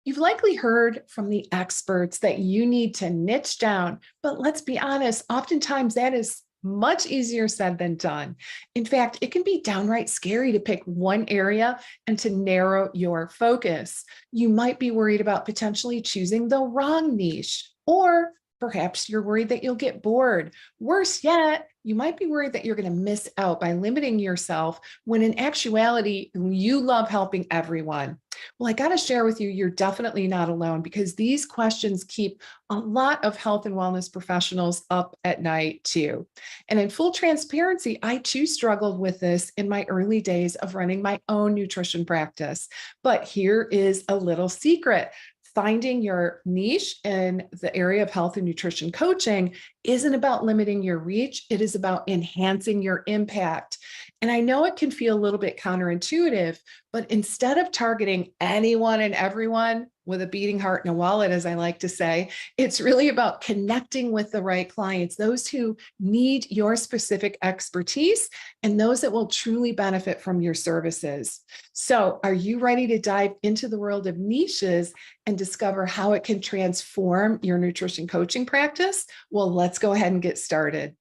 You've likely heard from the experts that you need to niche down, but let's be honest, oftentimes that is much easier said than done. In fact, it can be downright scary to pick one area and to narrow your focus. You might be worried about potentially choosing the wrong niche, or perhaps you're worried that you'll get bored. Worse yet, you might be worried that you're going to miss out by limiting yourself when in actuality, you love helping everyone. Well, I got to share with you, you're definitely not alone because these questions keep a lot of health and wellness professionals up at night too. And in full transparency, I too struggled with this in my early days of running my own nutrition practice. But here is a little secret. Finding your niche in the area of health and nutrition coaching isn't about limiting your reach. It is about enhancing your impact. And I know it can feel a little bit counterintuitive, but instead of targeting anyone and everyone with a beating heart and a wallet, as I like to say, it's really about connecting with the right clients, those who need your specific expertise and those that will truly benefit from your services. So, are you ready to dive into the world of niches and discover how it can transform your nutrition coaching practice? Well, let's go ahead and get started.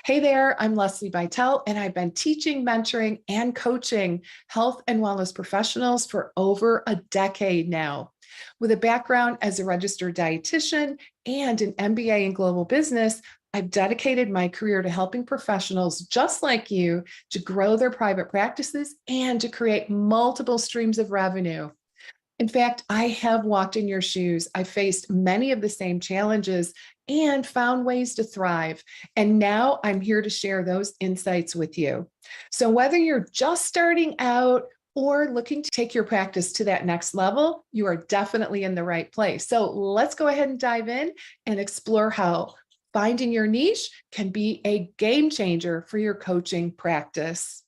Hey there, I'm Lesli Bitel, and I've been teaching, mentoring, and coaching health and wellness professionals for over a decade now. With a background as a registered dietitian and an MBA in global business, I've dedicated my career to helping professionals just like you to grow their private practices and to create multiple streams of revenue. In fact, I have walked in your shoes. I faced many of the same challenges and found ways to thrive. And now I'm here to share those insights with you. So whether you're just starting out or looking to take your practice to that next level, you are definitely in the right place. So let's go ahead and dive in and explore how finding your niche can be a game changer for your coaching practice.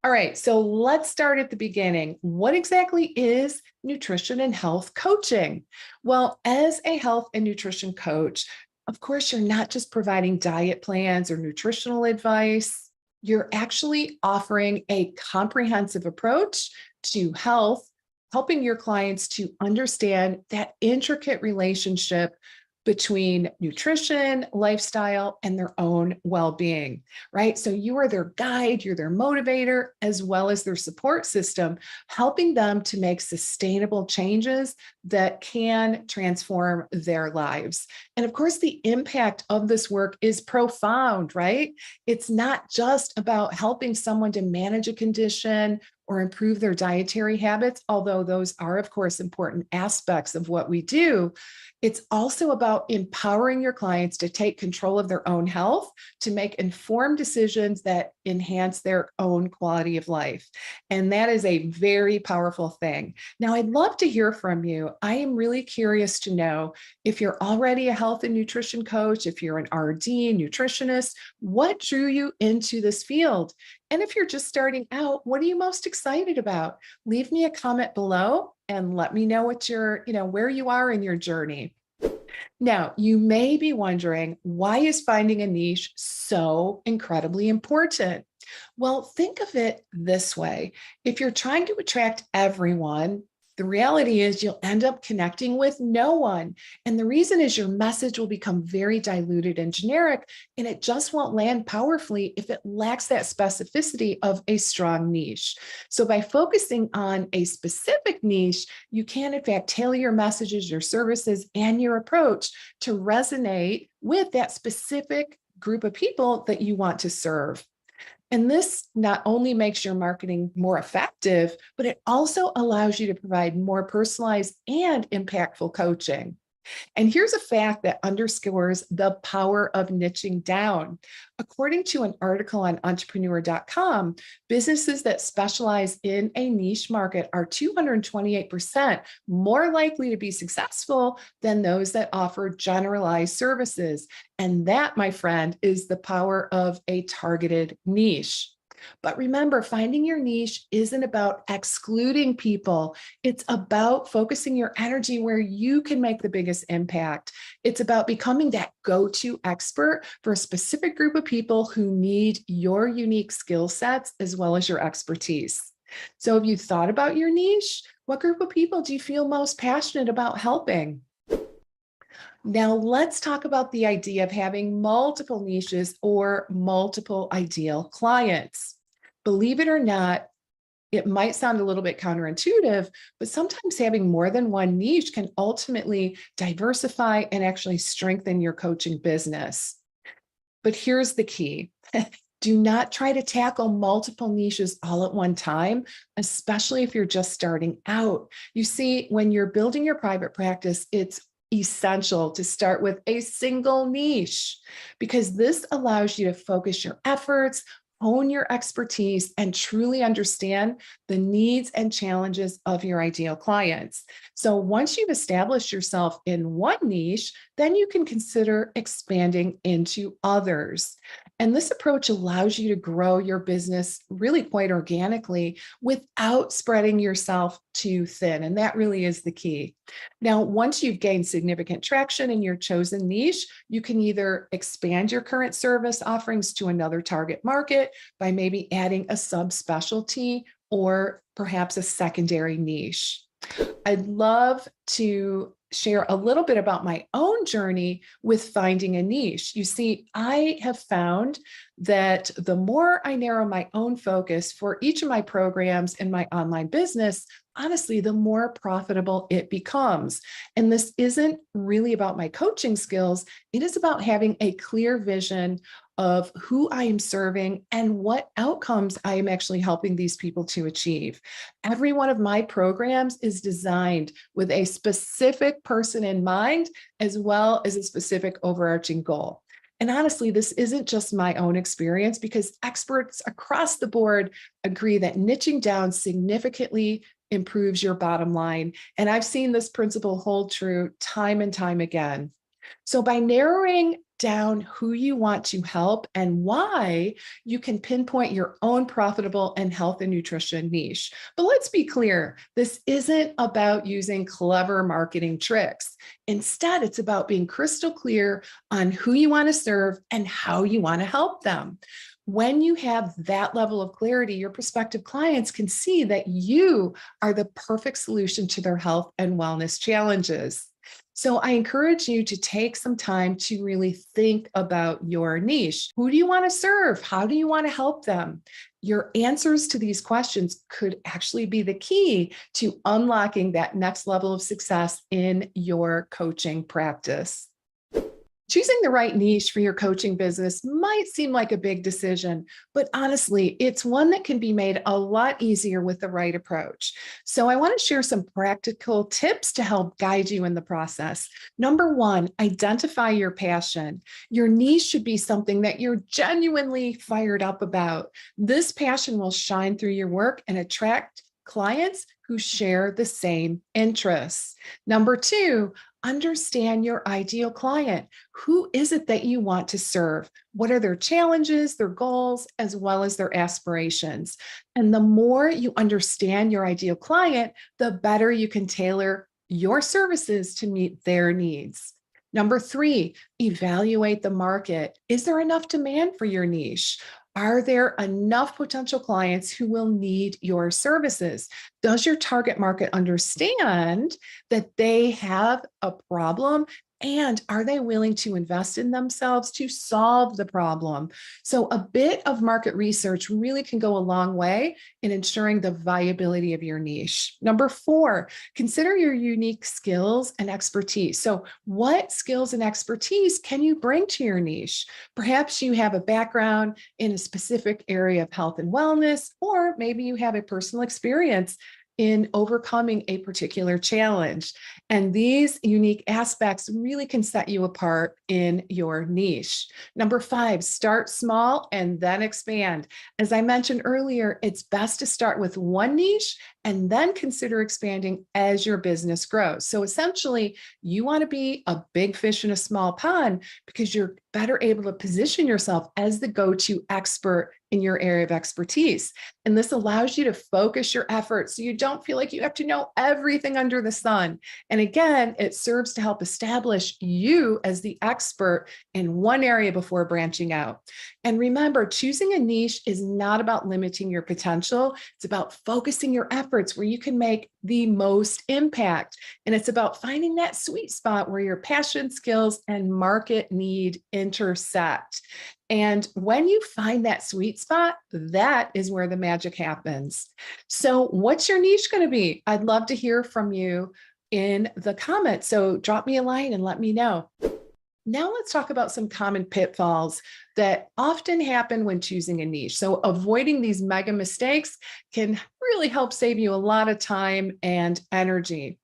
All right, so let's start at the beginning. What exactly is nutrition and health coaching? Well, as a health and nutrition coach, of course, you're not just providing diet plans or nutritional advice. You're actually offering a comprehensive approach to health, helping your clients to understand that intricate relationship between nutrition, lifestyle, and their own well-being, right? So you are their guide, you're their motivator, as well as their support system, helping them to make sustainable changes that can transform their lives. And of course, the impact of this work is profound, right? It's not just about helping someone to manage a condition or improve their dietary habits, although those are, of course, important aspects of what we do. It's also about empowering your clients to take control of their own health, to make informed decisions that enhance their own quality of life. And that is a very powerful thing. Now, I'd love to hear from you. I am really curious to know if you're already a health and nutrition coach, if you're an RD, nutritionist, what drew you into this field? And if you're just starting out, what are you most excited about? Leave me a comment below and let me know what where you are in your journey. Now, you may be wondering, why is finding a niche so incredibly important? Well, think of it this way. If you're trying to attract everyone, the reality is you'll end up connecting with no one. And the reason is your message will become very diluted and generic, and it just won't land powerfully if it lacks that specificity of a strong niche. So by focusing on a specific niche, you can in fact tailor your messages, your services, and your approach to resonate with that specific group of people that you want to serve. And this not only makes your marketing more effective, but it also allows you to provide more personalized and impactful coaching. And here's a fact that underscores the power of niching down. According to an article on entrepreneur.com, businesses that specialize in a niche market are 228% more likely to be successful than those that offer generalized services. And that, my friend, is the power of a targeted niche. But remember, finding your niche isn't about excluding people. It's about focusing your energy where you can make the biggest impact. It's about becoming that go-to expert for a specific group of people who need your unique skill sets as well as your expertise. So have you thought about your niche? What group of people do you feel most passionate about helping? Now, let's talk about the idea of having multiple niches or multiple ideal clients. Believe it or not, it might sound a little bit counterintuitive, but sometimes having more than one niche can ultimately diversify and actually strengthen your coaching business. But here's the key. Do not try to tackle multiple niches all at one time, especially if you're just starting out. You see, when you're building your private practice, it's essential to start with a single niche because this allows you to focus your efforts, hone your expertise, and truly understand the needs and challenges of your ideal clients. So once you've established yourself in one niche, then you can consider expanding into others. And this approach allows you to grow your business really quite organically without spreading yourself too thin. And that really is the key. Now, once you've gained significant traction in your chosen niche, you can either expand your current service offerings to another target market by maybe adding a subspecialty or perhaps a secondary niche. I'd love to share a little bit about my own journey with finding a niche. You see, I have found that the more I narrow my own focus for each of my programs in my online business, honestly, the more profitable it becomes. And this isn't really about my coaching skills. It is about having a clear vision of who I am serving and what outcomes I am actually helping these people to achieve. Every one of my programs is designed with a specific person in mind, as well as a specific overarching goal. And honestly, this isn't just my own experience because experts across the board agree that niching down significantly improves your bottom line. And I've seen this principle hold true time and time again. So by narrowing down who you want to help and why, you can pinpoint your own profitable and health and nutrition niche. But let's be clear, this isn't about using clever marketing tricks. Instead, it's about being crystal clear on who you want to serve and how you want to help them. When you have that level of clarity, your prospective clients can see that you are the perfect solution to their health and wellness challenges. So I encourage you to take some time to really think about your niche. Who do you want to serve? How do you want to help them? Your answers to these questions could actually be the key to unlocking that next level of success in your coaching practice. Choosing the right niche for your coaching business might seem like a big decision, but honestly, it's one that can be made a lot easier with the right approach. So I want to share some practical tips to help guide you in the process. Number one, identify your passion. Your niche should be something that you're genuinely fired up about. This passion will shine through your work and attract clients who share the same interests. Number two, understand your ideal client. Who is it that you want to serve? What are their challenges, their goals, as well as their aspirations? And the more you understand your ideal client, the better you can tailor your services to meet their needs. Number three, evaluate the market. Is there enough demand for your niche? Are there enough potential clients who will need your services? Does your target market understand that they have a problem? And are they willing to invest in themselves to solve the problem? So a bit of market research really can go a long way in ensuring the viability of your niche. Number four, consider your unique skills and expertise. So what skills and expertise can you bring to your niche? Perhaps you have a background in a specific area of health and wellness, or maybe you have a personal experience in overcoming a particular challenge. And these unique aspects really can set you apart in your niche. Number five, start small and then expand. As I mentioned earlier, it's best to start with one niche and then consider expanding as your business grows. So essentially, you want to be a big fish in a small pond because your better able to position yourself as the go-to expert in your area of expertise. And this allows you to focus your efforts so you don't feel like you have to know everything under the sun. And again, it serves to help establish you as the expert in one area before branching out. And remember, choosing a niche is not about limiting your potential. It's about focusing your efforts where you can make the most impact. And it's about finding that sweet spot where your passion, skills, and market need intersect. And when you find that sweet spot, that is where the magic happens. So what's your niche going to be? I'd love to hear from you in the comments. So drop me a line and let me know. Now let's talk about some common pitfalls that often happen when choosing a niche. So avoiding these mega mistakes can really help save you a lot of time and energy.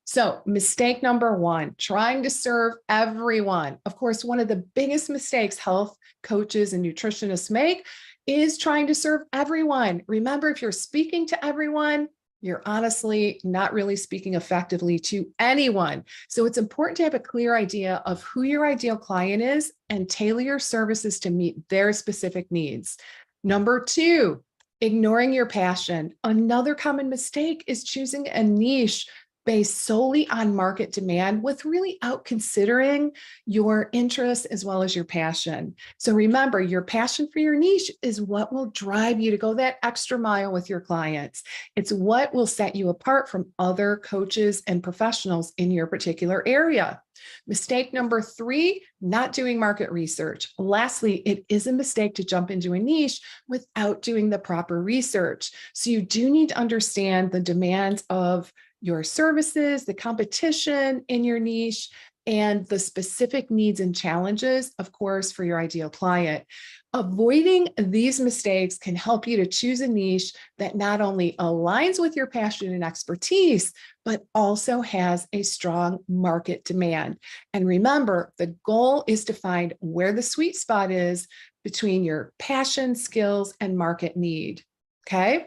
So mistake number one, trying to serve everyone. Of course, one of the biggest mistakes health coaches and nutritionists make is trying to serve everyone. Remember, if you're speaking to everyone, you're honestly not really speaking effectively to anyone. So it's important to have a clear idea of who your ideal client is and tailor your services to meet their specific needs. Number two, ignoring your passion. Another common mistake is choosing a niche based solely on market demand without considering your interests as well as your passion. So remember, your passion for your niche is what will drive you to go that extra mile with your clients. It's what will set you apart from other coaches and professionals in your particular area. Mistake number three, not doing market research. Lastly, it is a mistake to jump into a niche without doing the proper research. So you do need to understand the demands of your services, the competition in your niche, and the specific needs and challenges, of course, for your ideal client. Avoiding these mistakes can help you to choose a niche that not only aligns with your passion and expertise, but also has a strong market demand. And remember, the goal is to find where the sweet spot is between your passion, skills, and market need. Okay?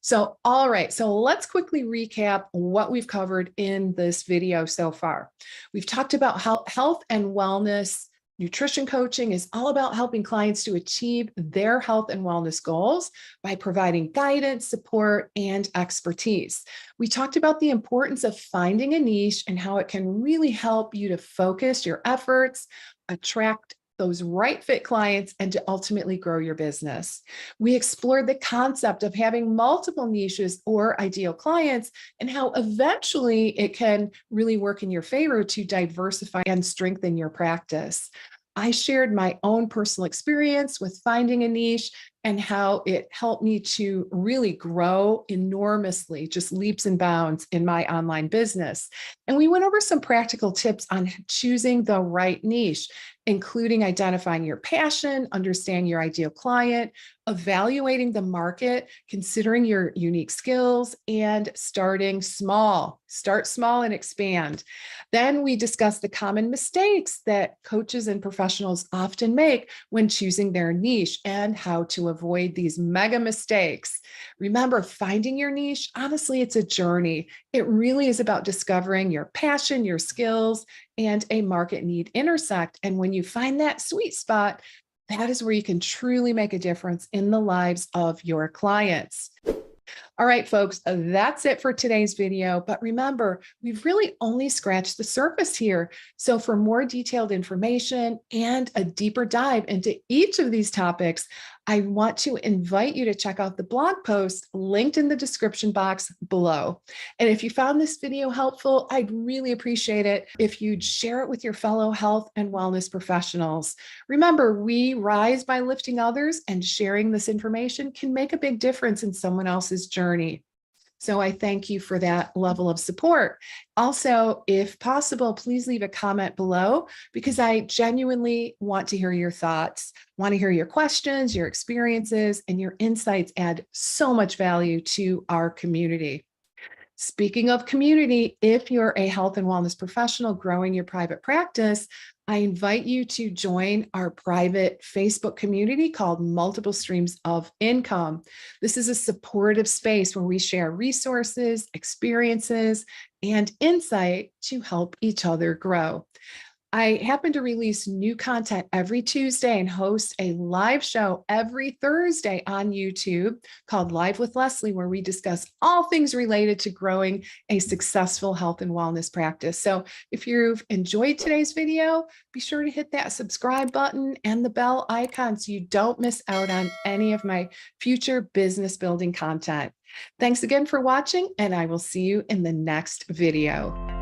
So, all right, so let's quickly recap what we've covered in this video so far. We've talked about how health and wellness nutrition coaching is all about helping clients to achieve their health and wellness goals by providing guidance, support, and expertise. We talked about the importance of finding a niche and how it can really help you to focus your efforts, attract those right fit clients, and to ultimately grow your business. We explored the concept of having multiple niches or ideal clients and how eventually it can really work in your favor to diversify and strengthen your practice. I shared my own personal experience with finding a niche and how it helped me to really grow enormously, just leaps and bounds in my online business. And we went over some practical tips on choosing the right niche, including identifying your passion, understanding your ideal client, evaluating the market, considering your unique skills, and starting small. Start small and expand. Then we discussed the common mistakes that coaches and professionals often make when choosing their niche and how to avoid these mega mistakes. Remember, finding your niche, honestly, it's a journey. It really is about discovering your passion, your skills, and a market need intersect. And when you find that sweet spot, that is where you can truly make a difference in the lives of your clients. All right, folks, that's it for today's video. But remember, we've really only scratched the surface here. So for more detailed information and a deeper dive into each of these topics, I want to invite you to check out the blog post linked in the description box below. And if you found this video helpful, I'd really appreciate it if you'd share it with your fellow health and wellness professionals. Remember, we rise by lifting others, and sharing this information can make a big difference in someone else's journey. So I thank you for that level of support. Also, if possible, please leave a comment below, because I genuinely want to hear your thoughts, want to hear your questions, your experiences, and your insights add so much value to our community. Speaking of community, if you're a health and wellness professional growing your private practice, I invite you to join our private Facebook community called Multiple Streams of Income. This is a supportive space where we share resources, experiences, and insight to help each other grow. I happen to release new content every Tuesday and host a live show every Thursday on YouTube called Live with Leslie, where we discuss all things related to growing a successful health and wellness practice. So if you've enjoyed today's video, be sure to hit that subscribe button and the bell icon so you don't miss out on any of my future business building content. Thanks again for watching, and I will see you in the next video.